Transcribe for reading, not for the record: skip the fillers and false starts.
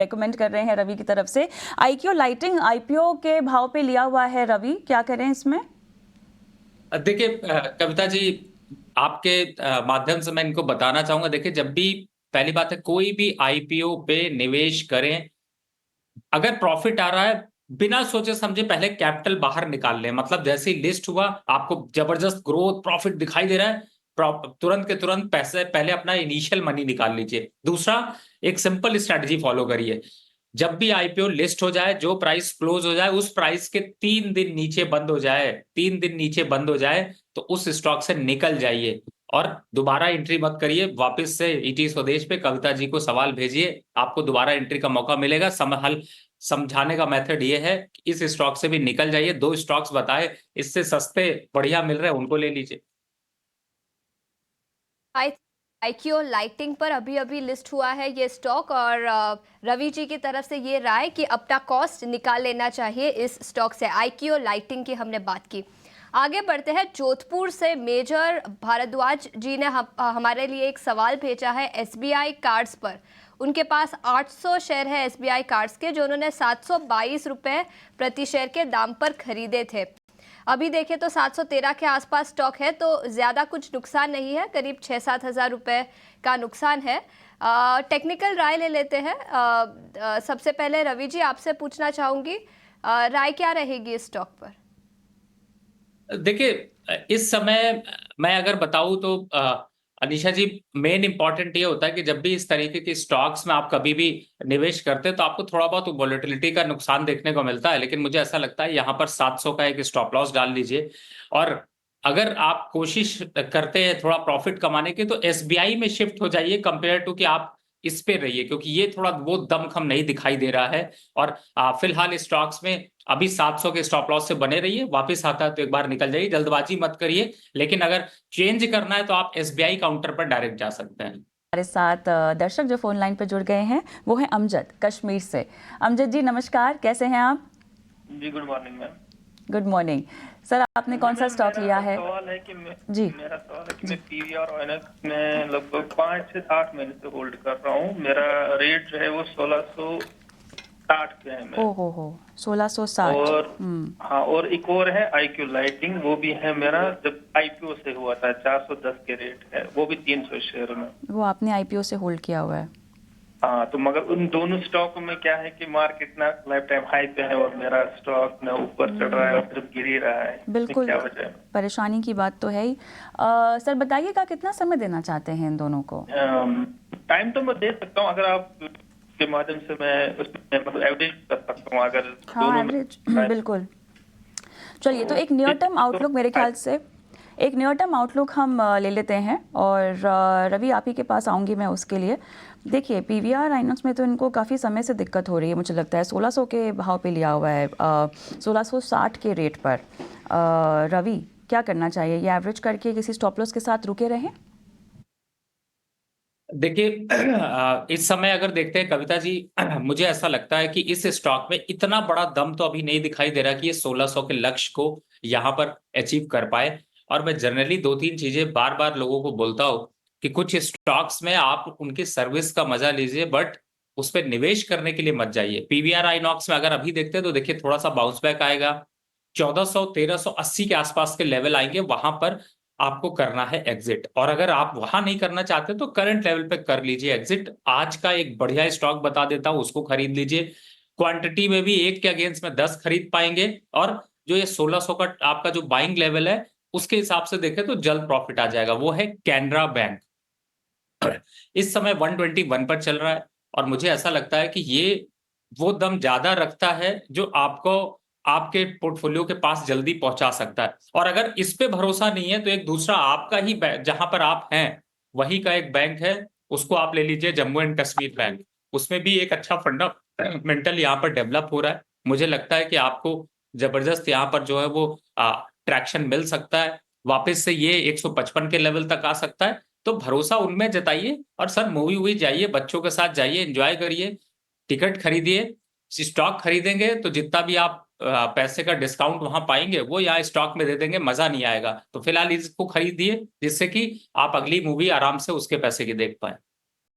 Recommend कर रहे हैं रवि की तरफ से। आईक्यू लाइटिंग आईपीओ के भाव पे लिया हुआ है रवि, क्या करें इसमें? देखिए कविता जी, आपके माध्यम से मैं इनको बताना चाहूंगा। देखिए, जब भी पहली बात है, कोई भी आईपीओ पे निवेश करें, अगर प्रॉफिट आ रहा है, बिना सोचे समझे पहले कैपिटल बाहर निकाल लें। मतलब जैसे ही लिस्ट हुआ, आपको जबरदस्त ग्रोथ प्रॉफिट दिखाई दे रहा है, तुरंत के तुरंत पैसे पहले अपना इनिशियल मनी निकाल लीजिए। दूसरा, एक सिंपल स्ट्रेटजी फॉलो करिए। जब भी आईपीओ लिस्ट हो जाए, जो प्राइस क्लोज हो जाए, उस प्राइस के 3 दिन नीचे बंद हो जाए, 3 दिन नीचे बंद हो जाए, तो उस स्टॉक से निकल जाइए और दोबारा एंट्री मत करिए। वापस से ईटी स्वदेश पे कविता जी को सवाल भेजिए, आपको दोबारा एंट्री का मौका मिलेगा। हल समझाने का मेथड ये है कि इस स्टॉक से भी निकल जाइए। 2 स्टॉक्स बताए, इससे सस्ते बढ़िया मिल रहे हैं, उनको ले लीजिए। आईक्यू लाइटिंग पर अभी अभी लिस्ट हुआ है ये स्टॉक, और रवि जी की तरफ से ये राय कि अपना कॉस्ट निकाल लेना चाहिए इस स्टॉक से। आईक्यू लाइटिंग की हमने बात की। आगे बढ़ते हैं। जोधपुर से मेजर भारद्वाज जी ने हमारे लिए एक सवाल भेजा है एसबीआई कार्ड्स पर। उनके पास 800 शेयर है एसबीआई कार्ड्स के, जो उन्होंने 722 रुपये प्रति शेयर के दाम पर खरीदे थे। अभी देखें तो 713 के आसपास स्टॉक है, तो ज़्यादा कुछ नुकसान नहीं है, करीब 6-7 हज़ार रुपये का नुकसान है। टेक्निकल राय ले लेते हैं। सबसे पहले रवि जी आपसे पूछना चाहूँगी, राय क्या रहेगी इस स्टॉक पर? देखिए, इस समय मैं अगर बताऊं तो अनीशा जी, मेन इंपॉर्टेंट ये होता है कि जब भी इस तरीके के स्टॉक्स में आप कभी भी निवेश करते हैं, तो आपको थोड़ा बहुत वॉलेटिलिटी का नुकसान देखने को मिलता है। लेकिन मुझे ऐसा लगता है यहाँ पर 700 का एक स्टॉप लॉस डाल लीजिए, और अगर आप कोशिश करते हैं थोड़ा प्रॉफिट कमाने की, तो एसबीआई में शिफ्ट हो जाइए कंपेयर टू कि आप इस पे रहिए, क्योंकि ये थोड़ा वो दमखम नहीं दिखाई दे रहा है। और फिलहाल स्टॉक्स में अभी 700 के स्टॉप लॉस से बने रहिए। वापस आता है तो एक बार निकल जाइए, जल्दबाजी मत करिए। लेकिन अगर चेंज करना है तो आप एसबीआई काउंटर पर डायरेक्ट जा सकते हैं। हमारे साथ दर्शक जो फोन लाइन पर जुड़ गए हैं वो है अमजद कश्मीर से। अमजद जी नमस्कार, कैसे हैं आप? जी good morning ma'am. Good morning sir, आपने कौन सा स्टॉक लिया है? सवाल है कि जी मेरा सवाल है कि मैं पीवीआर ओएनएक्स में लगभग 5 से 8 महीने से होल्ड कर रहा हूँ। मेरा रेट जो है वो 1660 पे है। मैं हो 1660। और हाँ, और एक और है आईक्यू लाइटिंग, वो भी है मेरा, जब आईपीओ से हुआ था 410 के रेट है, वो भी 300 शेयर में। वो आपने आईपीओ से होल्ड किया हुआ है? हाँ, तो मगर उन दोनों स्टॉक में क्या है कि मार्केट ना लाइफ टाइम हाई पे है और मेरा स्टॉक ना ऊपर चढ़ रहा है और सिर्फ गिर ही रहा है। बिल्कुल, क्या वजह है? परेशानी की बात तो है ही। सर बताइएगा कितना समय देना चाहते हैं इन दोनों को? टाइम तो मैं दे सकता हूँ, अगर आप के माध्यम से मैं उसमें मतलब एवरेज कर सकता हूँ, अगर हाँ एवरेज बिल्कुल। चलिए, तो एक नियर टर्म आउटलुक मेरे ख्याल से एक नियर टर्म आउटलुक हम ले लेते हैं, और रवि आप ही के पास आऊँगी मैं उसके लिए। देखिए, पीवीआर आइनॉक्स में तो इनको काफ़ी समय से दिक्कत हो रही है, मुझे लगता है 1600 के भाव पे लिया हुआ है, 1660 के रेट पर। रवि क्या करना चाहिए? ये एवरेज करके किसी स्टॉप लॉस के साथ रुके रहें? देखिए, इस समय अगर देखते हैं कविता जी, मुझे ऐसा लगता है कि इस स्टॉक में इतना बड़ा दम तो अभी नहीं दिखाई दे रहा कि ये 1600 के लक्ष्य को यहाँ पर अचीव कर पाए। और मैं जनरली 2-3 चीजें बार बार लोगों को बोलता हूँ कि कुछ स्टॉक्स में आप उनकी सर्विस का मजा लीजिए, बट उस पर निवेश करने के लिए मत जाइए। पीवीआर आइनॉक्स में अगर अभी देखते हैं तो देखिए थोड़ा सा बाउंस बैक आएगा, 1400 1380 के आसपास के लेवल आएंगे, वहां पर आपको करना है एग्जिट। और अगर आप वहां नहीं करना चाहते तो करंट लेवल पे कर लीजिए एग्जिट। आज का एक बढ़िया स्टॉक बता देता हूं, उसको खरीद लीजिए। क्वांटिटी में भी 1 के अगेंस्ट में 10 खरीद पाएंगे, और जो ये 1600 का आपका जो बाइंग लेवल है, उसके हिसाब से देखें तो जल्द प्रॉफिट आ जाएगा। वो है कैनरा बैंक। इस समय 121 पर चल रहा है, और मुझे ऐसा लगता है कि ये वो दम ज्यादा रखता है जो आपको आपके पोर्टफोलियो के पास जल्दी पहुंचा सकता है। और अगर इस पे भरोसा नहीं है तो एक दूसरा आपका ही जहां पर आप हैं वही का एक बैंक है, उसको आप ले लीजिए, जम्मू एंड कश्मीर बैंक। उसमें भी एक अच्छा फंडामेंटल यहाँ पर डेवलप हो रहा है। मुझे लगता है कि आपको जबरदस्त यहाँ पर जो है वो ट्रैक्शन मिल सकता है। वापस से ये 155 के लेवल तक आ सकता है। तो भरोसा उनमें जताइए, और सर मूवी वूवी जाइए, बच्चों के साथ जाइए, एंजॉय करिए, टिकट खरीदिए। स्टॉक खरीदेंगे तो जितना भी आप पैसे का डिस्काउंट वहां पाएंगे वो यहाँ स्टॉक में दे देंगे, मजा नहीं आएगा। तो फिलहाल इसको खरीदिए, जिससे कि आप अगली मूवी आराम से उसके पैसे की देख पाए।